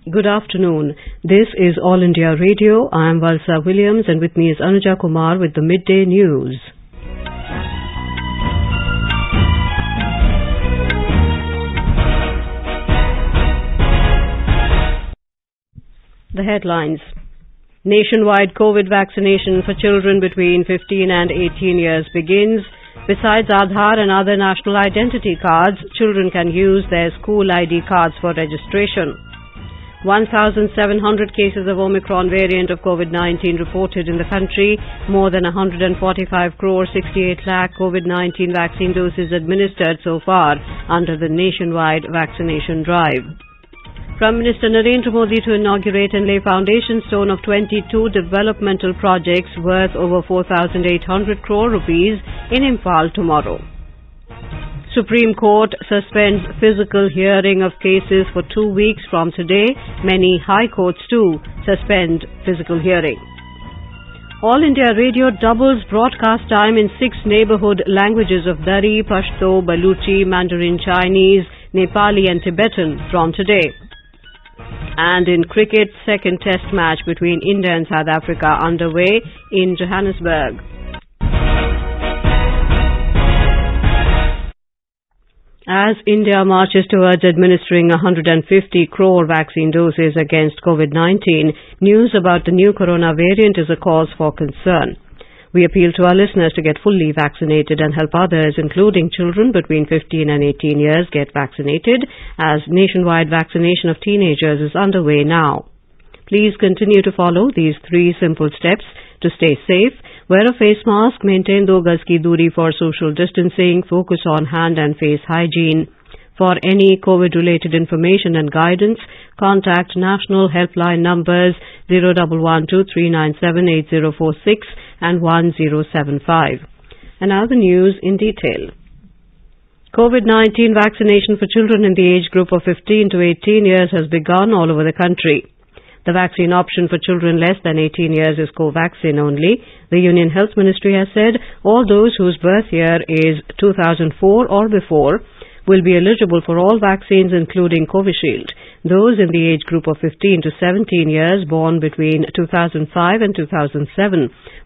Good afternoon. This is All India Radio. I am Valsa Williams and with me is Anuja Kumar with the Midday News. The headlines. Nationwide COVID vaccination for children between 15 and 18 years begins. Besides Aadhaar and other national identity cards, children can use their school ID cards for registration. 1,700 cases of Omicron variant of COVID-19 reported in the country. More than 145 crore 68 lakh COVID-19 vaccine doses administered so far under the nationwide vaccination drive. Prime Minister Narendra Modi to inaugurate and lay foundation stone of 22 developmental projects worth over 4,800 crore rupees in Imphal tomorrow. Supreme Court suspends physical hearing of cases for 2 weeks from today. Many high courts too suspend physical hearing. All India Radio doubles broadcast time in 6 neighborhood languages of Dari, Pashto, Baluchi, Mandarin Chinese, Nepali and Tibetan from today. And in cricket, second test match between India and South Africa underway in Johannesburg. As India marches towards administering 150 crore vaccine doses against COVID-19, news about the new corona variant is a cause for concern. We appeal to our listeners to get fully vaccinated and help others, including children between 15 and 18 years, get vaccinated, as nationwide vaccination of teenagers is underway now. Please continue to follow these 3 simple steps to stay safe. Wear a face mask, maintain 2 gaz ki duri for social distancing, focus on hand and face hygiene. For any COVID-related information and guidance, contact national helpline numbers 0112397846 and 1075. And now the news in detail. COVID-19 vaccination for children in the age group of 15 to 18 years has begun all over the country. The vaccine option for children less than 18 years is Covaxin only. The Union Health Ministry has said all those whose birth year is 2004 or before will be eligible for all vaccines including Covishield. Those in the age group of 15 to 17 years born between 2005 and 2007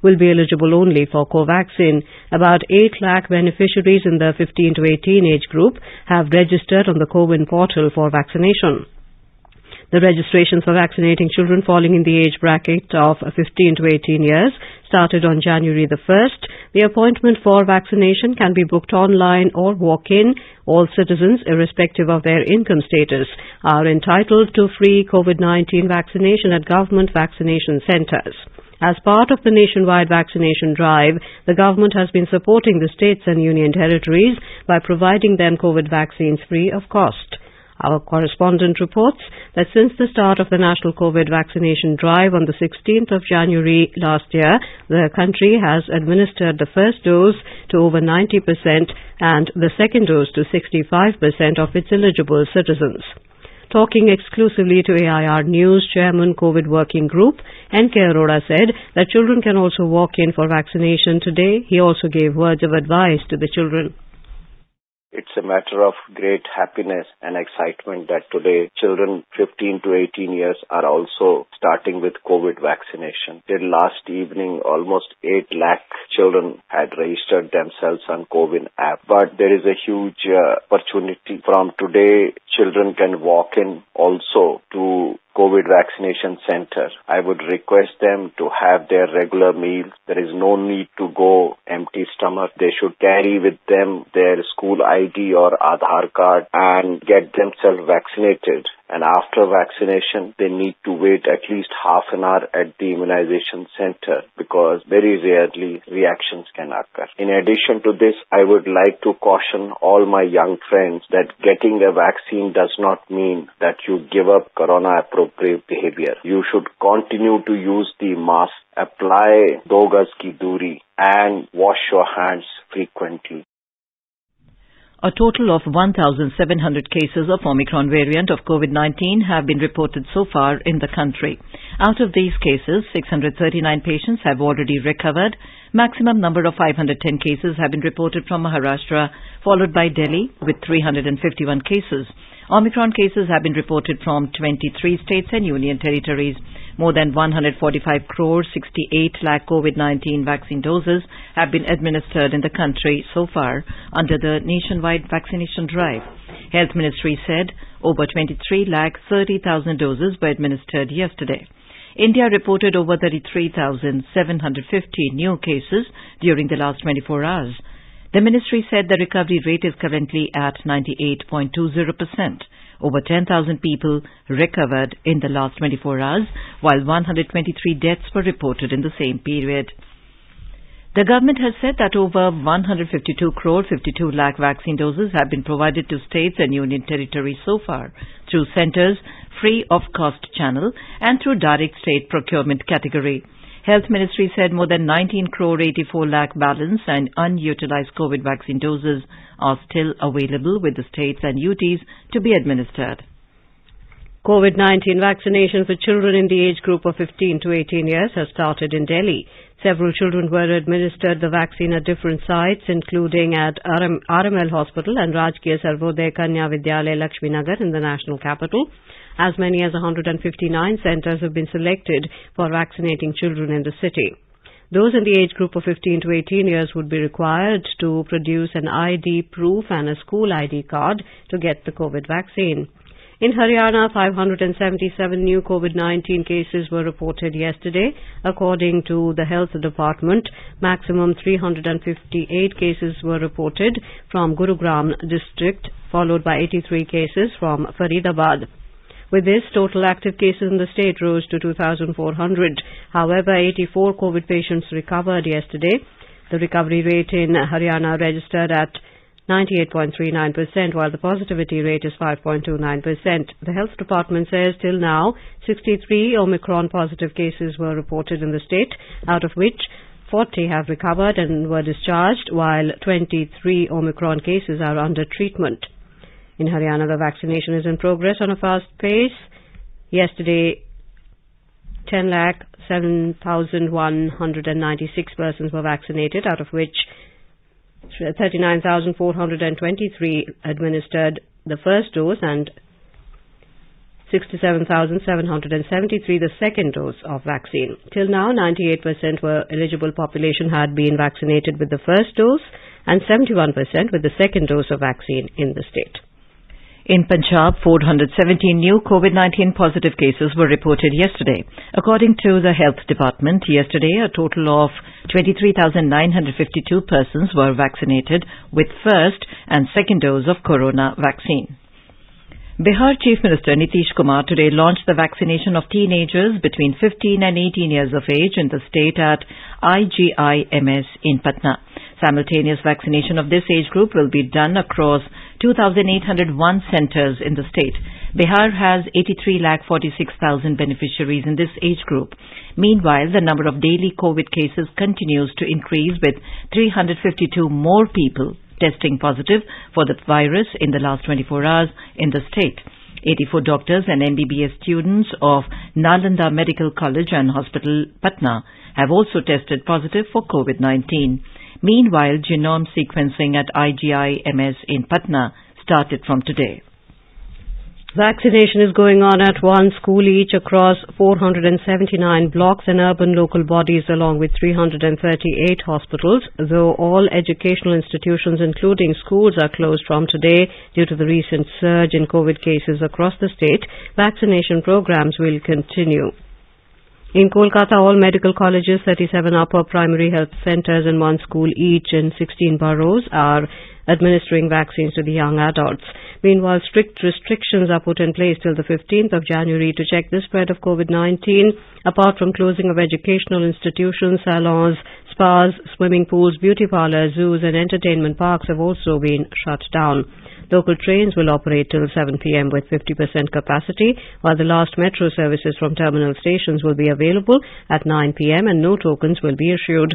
will be eligible only for Covaxin. About 8 lakh beneficiaries in the 15 to 18 age group have registered on the CoWIN portal for vaccination. The registration for vaccinating children falling in the age bracket of 15 to 18 years started on January the 1st. The appointment for vaccination can be booked online or walk-in. All citizens, irrespective of their income status, are entitled to free COVID-19 vaccination at government vaccination centres. As part of the nationwide vaccination drive, the government has been supporting the states and union territories by providing them COVID vaccines free of cost. Our correspondent reports that since the start of the national COVID vaccination drive on the 16th of January last year, the country has administered the first dose to over 90% and the second dose to 65% of its eligible citizens. Talking exclusively to AIR News, Chairman COVID Working Group, N.K. Arora said that children can also walk in for vaccination today. He also gave words of advice to the children. It's a matter of great happiness and excitement that today children 15 to 18 years are also starting with COVID vaccination. Till last evening, almost 8 lakh children had registered themselves on CoWIN app. But there is a huge opportunity. From today, children can walk in also to COVID vaccination center. I would request them to have their regular meals. There is no need to go empty stomach. They should carry with them their school ID or Aadhaar card and get themselves vaccinated. And after vaccination, they need to wait at least half an hour at the immunization center because very rarely reactions can occur. In addition to this, I would like to caution all my young friends that getting a vaccine does not mean that you give up corona-appropriate behavior. You should continue to use the mask, apply 2 gaz ki duri, and wash your hands frequently. A total of 1,700 cases of Omicron variant of COVID-19 have been reported so far in the country. Out of these cases, 639 patients have already recovered. Maximum number of 510 cases have been reported from Maharashtra, followed by Delhi with 351 cases. Omicron cases have been reported from 23 states and union territories. More than 145 crore 68 lakh COVID-19 vaccine doses have been administered in the country so far under the nationwide vaccination drive. Health Ministry said over 23 lakh 30,000 doses were administered yesterday. India reported over 33,750 new cases during the last 24 hours. The ministry said the recovery rate is currently at 98.20%. Over 10,000 people recovered in the last 24 hours, while 123 deaths were reported in the same period. The government has said that over 152 crore 52 lakh vaccine doses have been provided to states and union territories so far through centres free of cost channel and through direct state procurement category. Health Ministry said more than 19 crore 84 lakh balance and unutilized COVID vaccine doses are still available with the states and UTs to be administered. COVID-19 vaccination for children in the age group of 15 to 18 years has started in Delhi. Several children were administered the vaccine at different sites, including at RML Hospital and Rajkiya Sarvodaya Kanya Vidyalaya Lakshminagar in the national capital. As many as 159 centres have been selected for vaccinating children in the city. Those in the age group of 15 to 18 years would be required to produce an ID proof and a school ID card to get the COVID vaccine. In Haryana, 577 new COVID-19 cases were reported yesterday. According to the Health Department, maximum 358 cases were reported from Gurugram district, followed by 83 cases from Faridabad. With this, total active cases in the state rose to 2,400. However, 84 COVID patients recovered yesterday. The recovery rate in Haryana registered at 98.39%, while the positivity rate is 5.29%. The Health Department says till now, 63 Omicron positive cases were reported in the state, out of which 40 have recovered and were discharged, while 23 Omicron cases are under treatment. In Haryana, the vaccination is in progress on a fast pace. Yesterday, 10,07,196 persons were vaccinated, out of which 39,423 administered the first dose and 67,773 the second dose of vaccine. Till now, 98% were eligible population had been vaccinated with the first dose and 71% with the second dose of vaccine in the state. In Punjab, 417 new COVID-19 positive cases were reported yesterday. According to the Health Department, yesterday a total of 23,952 persons were vaccinated with first and second dose of corona vaccine. Bihar Chief Minister Nitish Kumar today launched the vaccination of teenagers between 15 and 18 years of age in the state at IGIMS in Patna. Simultaneous vaccination of this age group will be done across 2,801 centres in the state. Bihar has 83,46,000 beneficiaries in this age group. Meanwhile, the number of daily COVID cases continues to increase, with 352 more people testing positive for the virus in the last 24 hours in the state. 84 doctors and MBBS students of Nalanda Medical College and Hospital, Patna, have also tested positive for COVID-19. Meanwhile, genome sequencing at IGIMS in Patna started from today. Vaccination is going on at one school each across 479 blocks and urban local bodies, along with 338 hospitals, though all educational institutions including schools are closed from today due to the recent surge in COVID cases across the state. Vaccination programs will continue. In Kolkata, all medical colleges, 37 upper primary health centres and one school each in 16 boroughs are administering vaccines to the young adults. Meanwhile, strict restrictions are put in place till the 15th of January to check the spread of COVID-19. Apart from closing of educational institutions, salons, spas, swimming pools, beauty parlours, zoos and entertainment parks have also been shut down. Local trains will operate till 7 p.m. with 50% capacity, while the last metro services from terminal stations will be available at 9 p.m. and no tokens will be issued.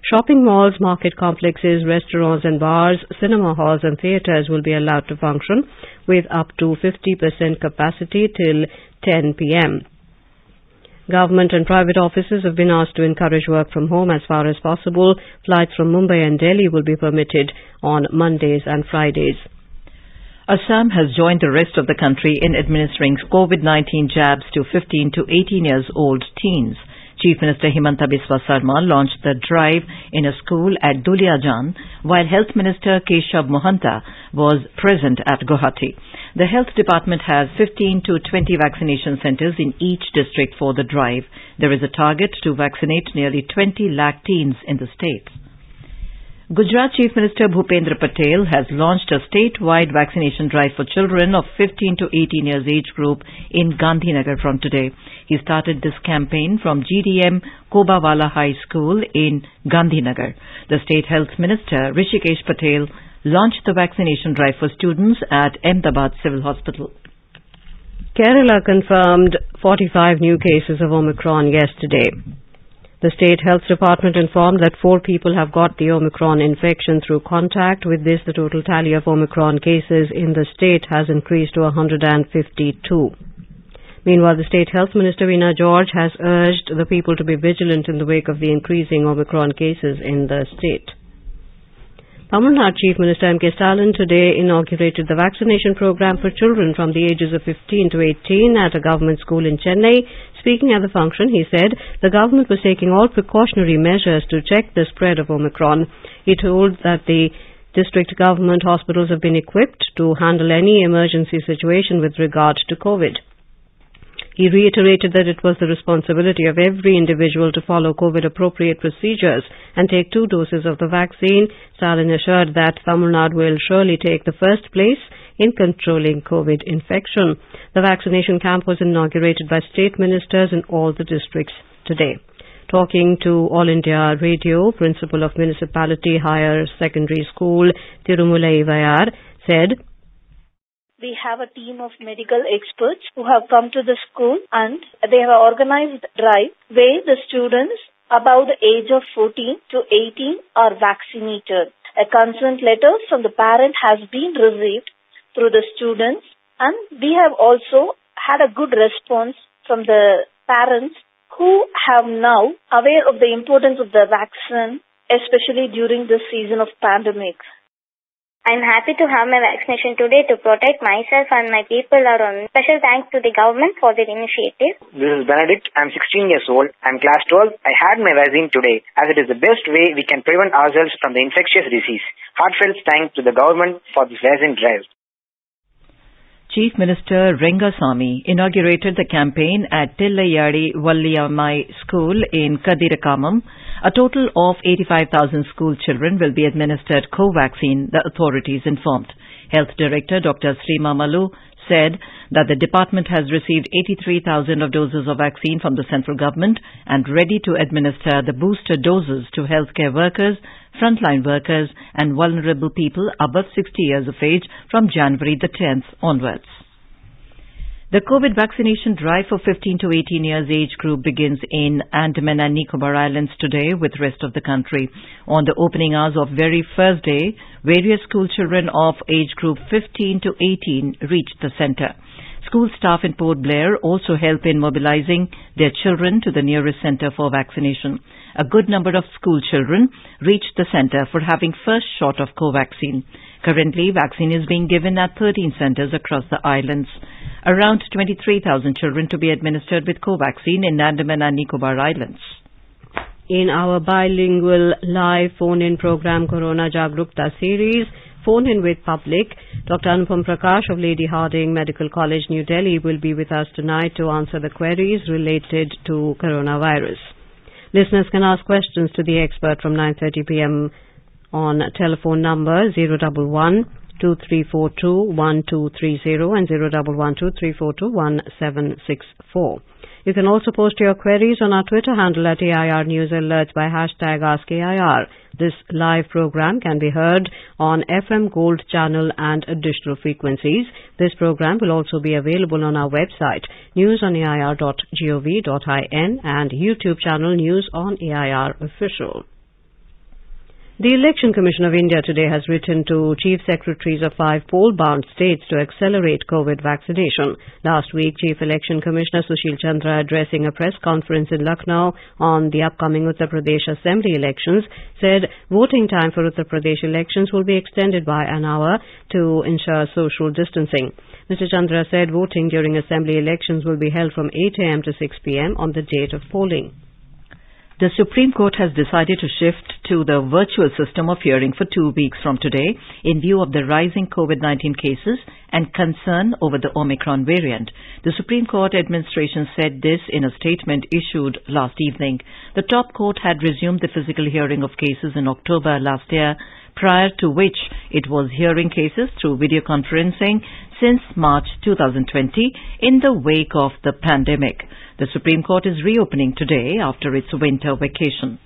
Shopping malls, market complexes, restaurants and bars, cinema halls and theatres will be allowed to function with up to 50% capacity till 10 p.m. Government and private offices have been asked to encourage work from home as far as possible. Flights from Mumbai and Delhi will be permitted on Mondays and Fridays. Assam has joined the rest of the country in administering COVID-19 jabs to 15 to 18 years old teens. Chief Minister Himanta Biswa Sarma launched the drive in a school at Duliajan, while Health Minister Keshav Mohanta was present at Guwahati. The Health Department has 15 to 20 vaccination centres in each district for the drive. There is a target to vaccinate nearly 20 lakh teens in the state. Gujarat Chief Minister Bhupendra Patel has launched a statewide vaccination drive for children of 15 to 18 years age group in Gandhinagar from today. He started this campaign from GDM Kobawala High School in Gandhinagar. The State Health Minister Rishikesh Patel launched the vaccination drive for students at Ahmedabad Civil Hospital. Kerala confirmed 45 new cases of Omicron yesterday. The State Health Department informed that 4 people have got the Omicron infection through contact. With this, the total tally of Omicron cases in the state has increased to 152. Meanwhile, the State Health Minister Veena George has urged the people to be vigilant in the wake of the increasing Omicron cases in the state. Tamil Nadu Chief Minister M.K. Stalin today inaugurated the vaccination program for children from the ages of 15 to 18 at a government school in Chennai. Speaking at the function, he said the government was taking all precautionary measures to check the spread of Omicron. He told that the district government hospitals have been equipped to handle any emergency situation with regard to COVID. He reiterated that it was the responsibility of every individual to follow COVID-appropriate procedures and take 2 doses of the vaccine. Stalin assured that Tamil Nadu will surely take the first place in controlling COVID infection. The vaccination camp was inaugurated by state ministers in all the districts today. Talking to All India Radio, Principal of Municipality Higher Secondary School, Tirumulai Vayar, said, "We have a team of medical experts who have come to the school and they have organized a drive where the students above the age of 14 to 18 are vaccinated. A consent letter from the parent has been received through the students, and we have also had a good response from the parents who have now aware of the importance of the vaccine, especially during this season of pandemic. I'm happy to have my vaccination today to protect myself and my people around. Special thanks to the government for their initiative. This is Benedict. I'm 16 years old. I'm class 12. I had my vaccine today as it is the best way we can prevent ourselves from the infectious disease. Heartfelt thanks to the government for this vaccine drive. Chief Minister Rengasamy inaugurated the campaign at Tillayadi Valliyamai School in Kadirakamam. A total of 85,000 school children will be administered co-vaccine, the authorities informed. Health Director Dr. Srima Malu said that the department has received 83,000 of doses of vaccine from the central government and ready to administer the booster doses to healthcare workers, frontline workers and vulnerable people above 60 years of age from January the 10th onwards. The COVID vaccination drive for 15 to 18 years age group begins in Andaman and Nicobar Islands today with rest of the country. On the opening hours of very first day, various school children of age group 15 to 18 reached the centre. School staff in Port Blair also help in mobilizing their children to the nearest centre for vaccination. A good number of school children reached the centre for having first shot of co-vaccine. Currently, vaccine is being given at 13 centres across the islands. Around 23,000 children to be administered with co-vaccine in Andaman and Nicobar Islands. In our bilingual live phone-in program Corona Jagrukta series, Phone In with Public, Dr. Anupam Prakash of Lady Hardinge Medical College, New Delhi will be with us tonight to answer the queries related to coronavirus. Listeners can ask questions to the expert from 9:30 p.m. on telephone number 011-2342-1230 and 011-2342-1764. You can also post your queries on our Twitter handle at AIR News Alerts by hashtag AskAIR. This live program can be heard on FM Gold channel and additional frequencies. This program will also be available on our website, newsonair.gov.in, and YouTube channel News on AIR Official. The Election Commission of India today has written to Chief Secretaries of 5 poll-bound states to accelerate COVID vaccination. Last week, Chief Election Commissioner Sushil Chandra, addressing a press conference in Lucknow on the upcoming Uttar Pradesh Assembly elections, said voting time for Uttar Pradesh elections will be extended by an hour to ensure social distancing. Mr. Chandra said voting during Assembly elections will be held from 8 a.m. to 6 p.m. on the date of polling. The Supreme Court has decided to shift to the virtual system of hearing for 2 weeks from today in view of the rising COVID-19 cases and concern over the Omicron variant. The Supreme Court administration said this in a statement issued last evening. The top court had resumed the physical hearing of cases in October last year, prior to which it was hearing cases through video conferencing since March 2020 in the wake of the pandemic. The Supreme Court is reopening today after its winter vacation.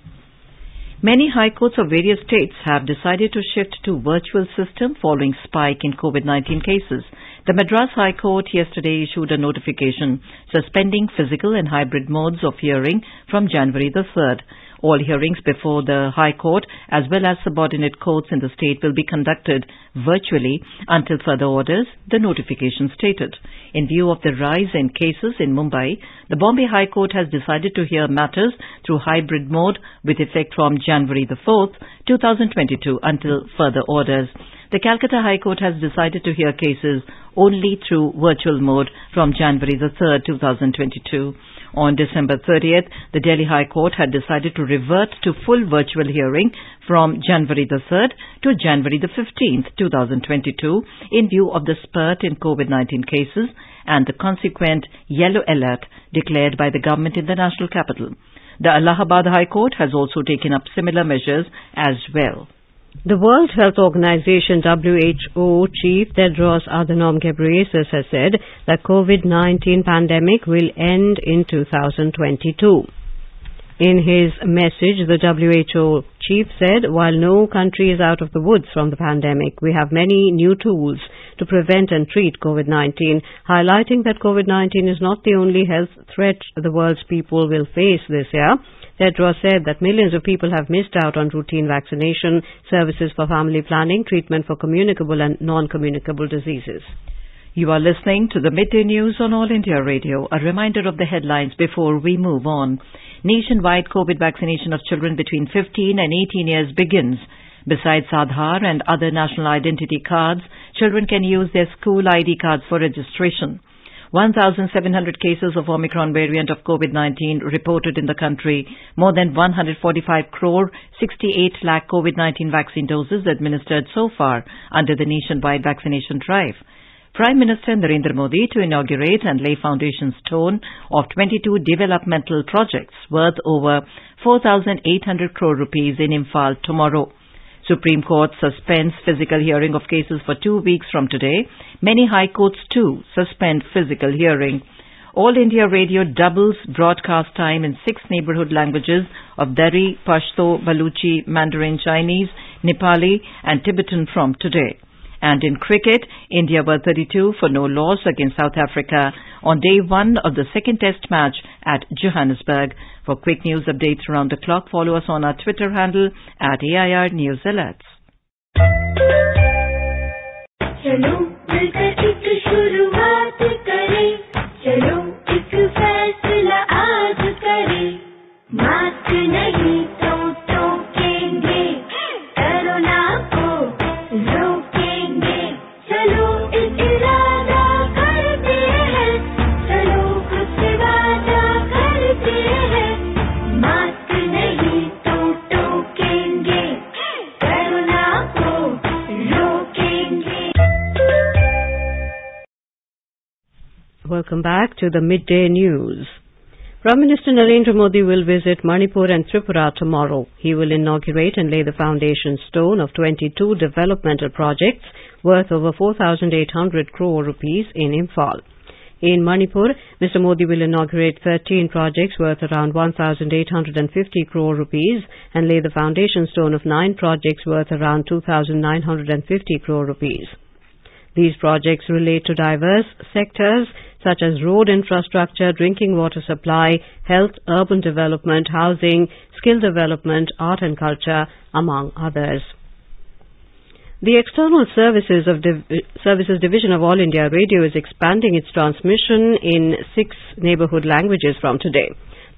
Many high courts of various states have decided to shift to virtual system following spike in COVID-19 cases. The Madras High Court yesterday issued a notification suspending physical and hybrid modes of hearing from January the 3rd. All hearings before the High Court as well as subordinate courts in the state will be conducted virtually until further orders, the notification stated. In view of the rise in cases in Mumbai, the Bombay High Court has decided to hear matters through hybrid mode with effect from January the 4th, 2022 until further orders. The Calcutta High Court has decided to hear cases only through virtual mode from January the 3rd, 2022. On December 30th, the Delhi High Court had decided to revert to full virtual hearing from January the 3rd to January the 15th, 2022 in view of the spurt in COVID-19 cases and the consequent yellow alert declared by the government in the national capital. The Allahabad High Court has also taken up similar measures as well. The World Health Organization WHO Chief Tedros Adhanom Ghebreyesus has said that COVID-19 pandemic will end in 2022. In his message, the WHO chief said, while no country is out of the woods from the pandemic, we have many new tools to prevent and treat COVID-19, highlighting that COVID-19 is not the only health threat the world's people will face this year. Tedros said that millions of people have missed out on routine vaccination, services for family planning, treatment for communicable and non-communicable diseases. You are listening to the Midday News on All India Radio. A reminder of the headlines before we move on. Nationwide COVID vaccination of children between 15 and 18 years begins. Besides Aadhaar and other national identity cards, children can use their school ID cards for registration. 1,700 cases of Omicron variant of COVID-19 reported in the country. More than 145 crore 68 lakh COVID-19 vaccine doses administered so far under the nationwide vaccination drive. Prime Minister Narendra Modi to inaugurate and lay foundation stone of 22 developmental projects worth over 4,800 crore rupees in Imphal tomorrow. Supreme Court suspends physical hearing of cases for 2 weeks from today. Many high courts too suspend physical hearing. All India Radio doubles broadcast time in 6 neighborhood languages of Dari, Pashto, Baluchi, Mandarin Chinese, Nepali and Tibetan from today. And in cricket, India were 32 for no loss against South Africa on day 1 of the second test match at Johannesburg. For quick news updates around the clock, follow us on our Twitter handle at AIR News Alerts. चलो मिलकर एक शुरुआत करें, चलो एक फैसला आज करें, मास्क नहीं तो टोकेंगे, कोरोना को रोकेंगे, चलो एक इरादा करते हैं, चलो खुद से वादा करते हैं, मास्क नहीं तो टोकेंगे, कोरोना को रोकेंगे. Welcome back to the Midday News. Prime Minister Narendra Modi will visit Manipur and Tripura tomorrow. He will inaugurate and lay the foundation stone of 22 developmental projects worth over 4,800 crore rupees in Imphal. In Manipur, Mr. Modi will inaugurate 13 projects worth around 1,850 crore rupees and lay the foundation stone of 9 projects worth around 2,950 crore rupees. These projects relate to diverse sectors such as road infrastructure, drinking water supply, health, urban development, housing, skill development, art and culture, among others. The External Services Division of All India Radio is expanding its transmission in 6 neighborhood languages from today.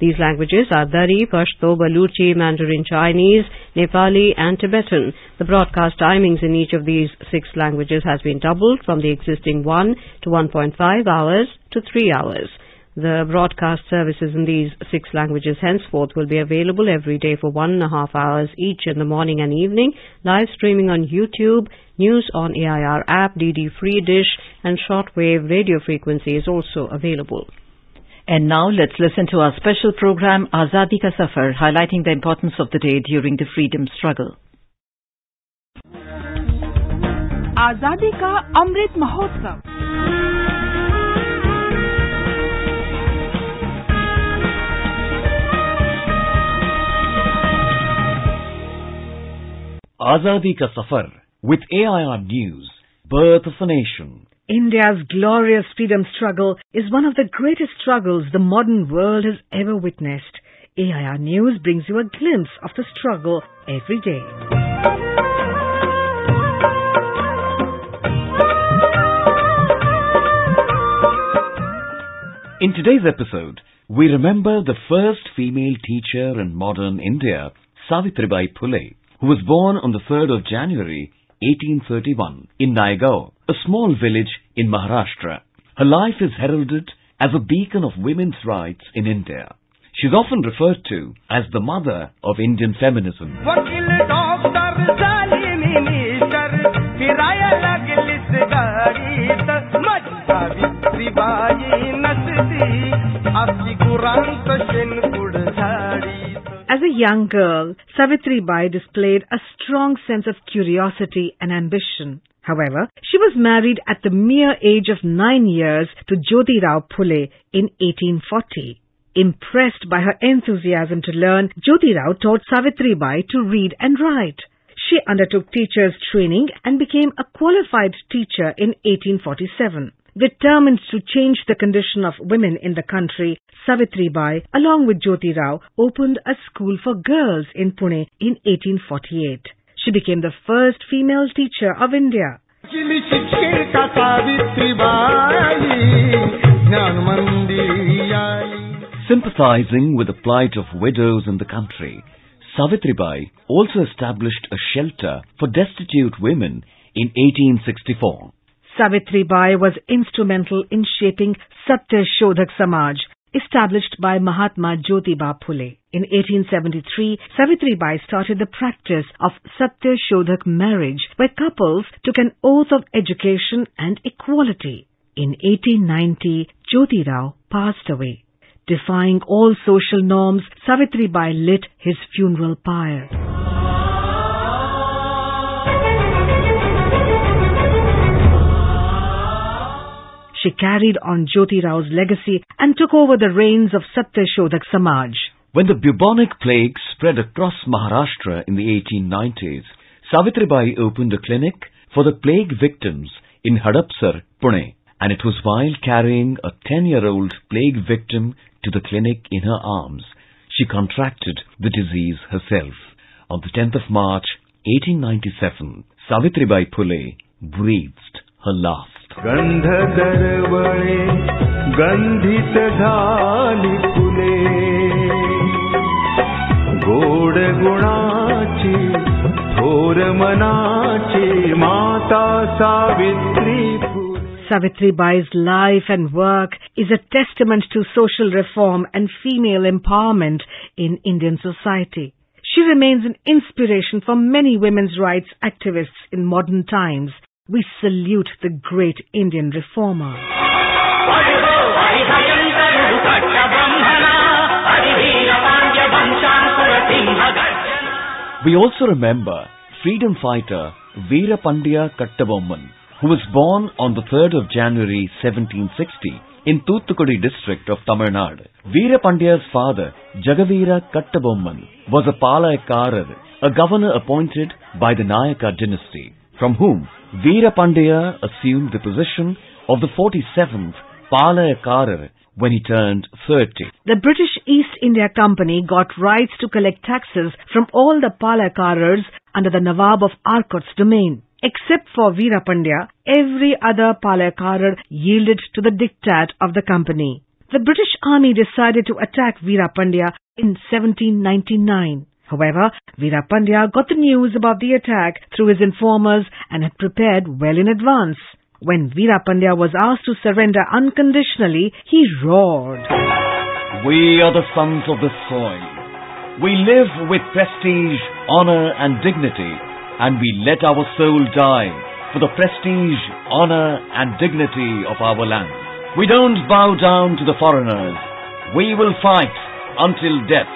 These languages are Dari, Pashto, Baluchi, Mandarin Chinese, Nepali and Tibetan. The broadcast timings in each of these 6 languages has been doubled from the existing 1 to 1.5 hours to 3 hours. The broadcast services in these 6 languages henceforth will be available every day for 1.5 hours each in the morning and evening, live streaming on YouTube, news on AIR app, DD Free Dish and shortwave radio frequency is also available. And now let's listen to our special program Azadi Ka Safar, highlighting the importance of the day during the freedom struggle. Azadi Ka Amrit Mahotsav. Azadi Ka Safar with AIR News, Birth of a Nation. India's glorious freedom struggle is one of the greatest struggles the modern world has ever witnessed. AIR News brings you a glimpse of the struggle every day. In today's episode, we remember the first female teacher in modern India, Savitribai Phule, who was born on the 3rd of January 1831 in Naigaon, a small village in Maharashtra. Her life is heralded as a beacon of women's rights in India. She is often referred to as the mother of Indian feminism. As a young girl, Savitribai displayed a strong sense of curiosity and ambition. However, she was married at the mere age of 9 years to Jyotirao Phule in 1840. Impressed by her enthusiasm to learn, Jyotirao taught Savitribai to read and write. She undertook teacher's training and became a qualified teacher in 1847. Determined to change the condition of women in the country, Savitribai, along with Jyotirao, opened a school for girls in Pune in 1848. She became the first female teacher of India. Sympathizing with the plight of widows in the country, Savitribai also established a shelter for destitute women in 1864. Savitribai was instrumental in shaping Satya Shodhak Samaj, established by Mahatma Jyotiba Phule. In 1873, Savitribai started the practice of Satya Shodhak marriage, where couples took an oath of education and equality. In 1890, Jyotirao passed away. Defying all social norms, Savitribai lit his funeral pyre. She carried on Jyotirao's legacy and took over the reins of Satya Shodhak Samaj. When the bubonic plague spread across Maharashtra in the 1890s, Savitribai opened a clinic for the plague victims in Hadapsar, Pune. And it was while carrying a 10-year-old plague victim to the clinic in her arms, she contracted the disease herself. On the 10th of March, 1897, Savitribai Phule breathed her last. गंध दरवळे गंधित झाली फुले गोड गुणाची थोर मनाची माता Savitri Phule. Savitribai's life and work is a testament to social reform and female empowerment in Indian society. She remains an inspiration for many women's rights activists in modern times. We salute the great Indian reformer. We also remember freedom fighter Veera Pandya Kattabomman, who was born on the 3rd of January 1760 in Thoothukudi district of Tamil Nadu. Veera Pandya's father, Jagaveera Kattabomman, was a Palayakarar, a governor appointed by the Nayaka dynasty, from whom Veera Pandya assumed the position of the 47th Palakarar when he turned 30. The British East India Company got rights to collect taxes from all the Palakarars under the Nawab of Arcot's domain. Except for Veera Pandya, every other Palakarar yielded to the diktat of the company. The British Army decided to attack Veera Pandya in 1799. However, Veera Pandya got the news about the attack through his informers and had prepared well in advance. When Veera Pandya was asked to surrender unconditionally, he roared, "We are the sons of the soil. We live with prestige, honor and dignity, and we let our soul die for the prestige, honor and dignity of our land. We don't bow down to the foreigners. We will fight until death."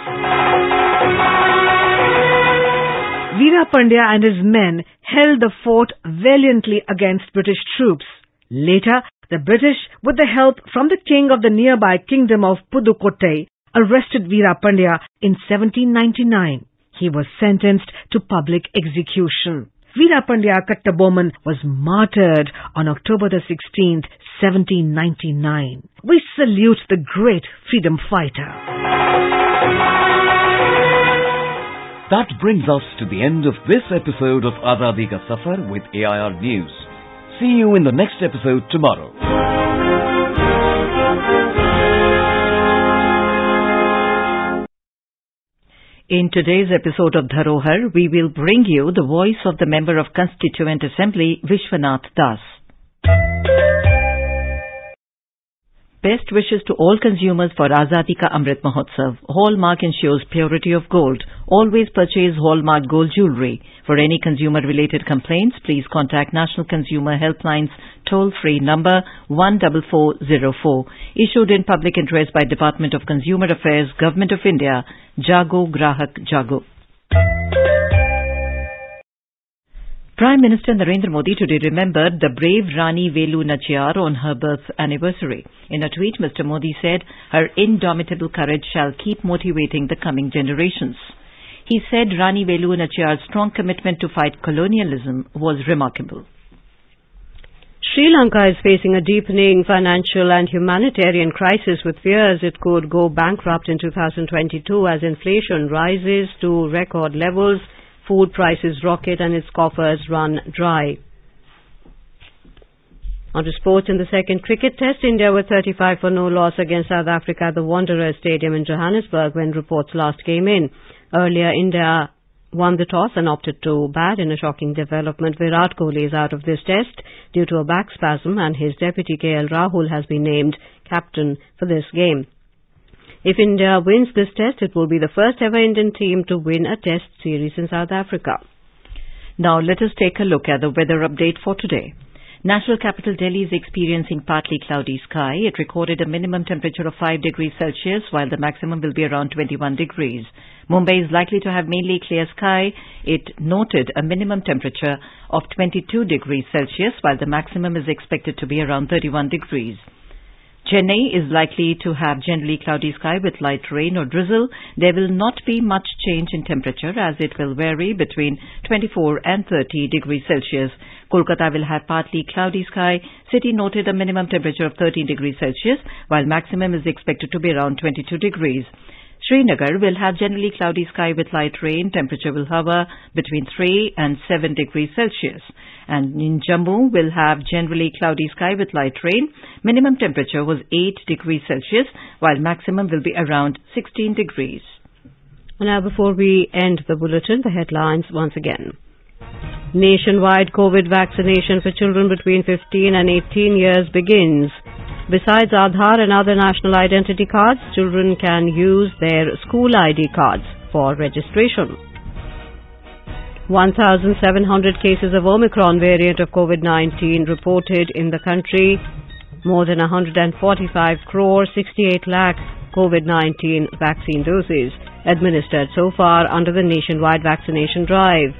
Veera Pandya and his men held the fort valiantly against British troops. Later, the British, with the help from the king of the nearby kingdom of Pudukkottai, arrested Veera Pandya in 1799. He was sentenced to public execution. Veera Pandya Kattabomman was martyred on October the 16th, 1799. We salute the great freedom fighter. That brings us to the end of this episode of Azadi Ka Safar with AIR News. See you in the next episode tomorrow. In today's episode of Dharohar, we will bring you the voice of the Member of Constituent Assembly, Vishwanath Das. Best wishes to all consumers for Azadi Ka Amrit Mahotsav. Hallmark ensures purity of gold. Always purchase Hallmark gold jewellery. For any consumer-related complaints, please contact National Consumer Helpline's toll-free number 14404. Issued in public interest by Department of Consumer Affairs, Government of India. Jago Grahak Jago. Prime Minister Narendra Modi today remembered the brave Rani Velu Nachiyar on her birth anniversary. In a tweet, Mr. Modi said, "Her indomitable courage shall keep motivating the coming generations." He said Rani Velu Nachiyar's strong commitment to fight colonialism was remarkable. Sri Lanka is facing a deepening financial and humanitarian crisis with fears it could go bankrupt in 2022 as inflation rises to record levels, food prices rocket and its coffers run dry. On to sports in the second cricket test, India were 35 for no loss against South Africa at the Wanderers Stadium in Johannesburg when reports last came in. Earlier, India won the toss and opted to bat in a shocking development. Virat Kohli is out of this test due to a back spasm and his deputy KL Rahul has been named captain for this game. If India wins this test, it will be the first ever Indian team to win a test series in South Africa. Now let us take a look at the weather update for today. National capital Delhi is experiencing partly cloudy sky. It recorded a minimum temperature of 5 degrees Celsius while the maximum will be around 21 degrees. Mumbai is likely to have mainly clear sky. It noted a minimum temperature of 22 degrees Celsius while the maximum is expected to be around 31 degrees. Chennai is likely to have generally cloudy sky with light rain or drizzle. There will not be much change in temperature as it will vary between 24 and 30 degrees Celsius. Kolkata will have partly cloudy sky. City noted a minimum temperature of 13 degrees Celsius while maximum is expected to be around 22 degrees. Srinagar will have generally cloudy sky with light rain. Temperature will hover between 3 and 7 degrees Celsius. And in Jammu will have generally cloudy sky with light rain. Minimum temperature was 8 degrees Celsius while maximum will be around 16 degrees. Now before we end the bulletin, the headlines once again. Nationwide COVID vaccination for children between 15 and 18 years begins. Besides Aadhaar and other national identity cards, children can use their school ID cards for registration. 1,700 cases of Omicron variant of COVID-19 reported in the country. More than 145 crore 68 lakh COVID-19 vaccine doses administered so far under the nationwide vaccination drive.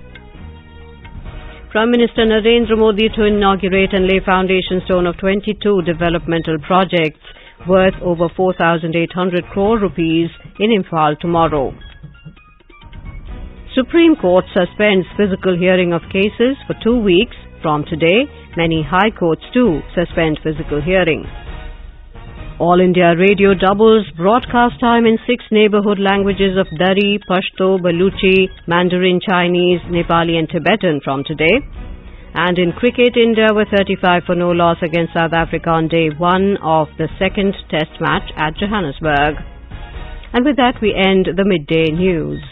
Prime Minister Narendra Modi to inaugurate and lay foundation stone of 22 developmental projects worth over 4,800 crore rupees in Imphal tomorrow. Supreme Court suspends physical hearing of cases for 2 weeks from today. Many high courts too suspend physical hearing. All India Radio doubles broadcast time in 6 neighborhood languages of Dari, Pashto, Baluchi, Mandarin, Chinese, Nepali and Tibetan from today. And in cricket, India were 35 for no loss against South Africa on day 1 of the second test match at Johannesburg. And with that, we end the midday news.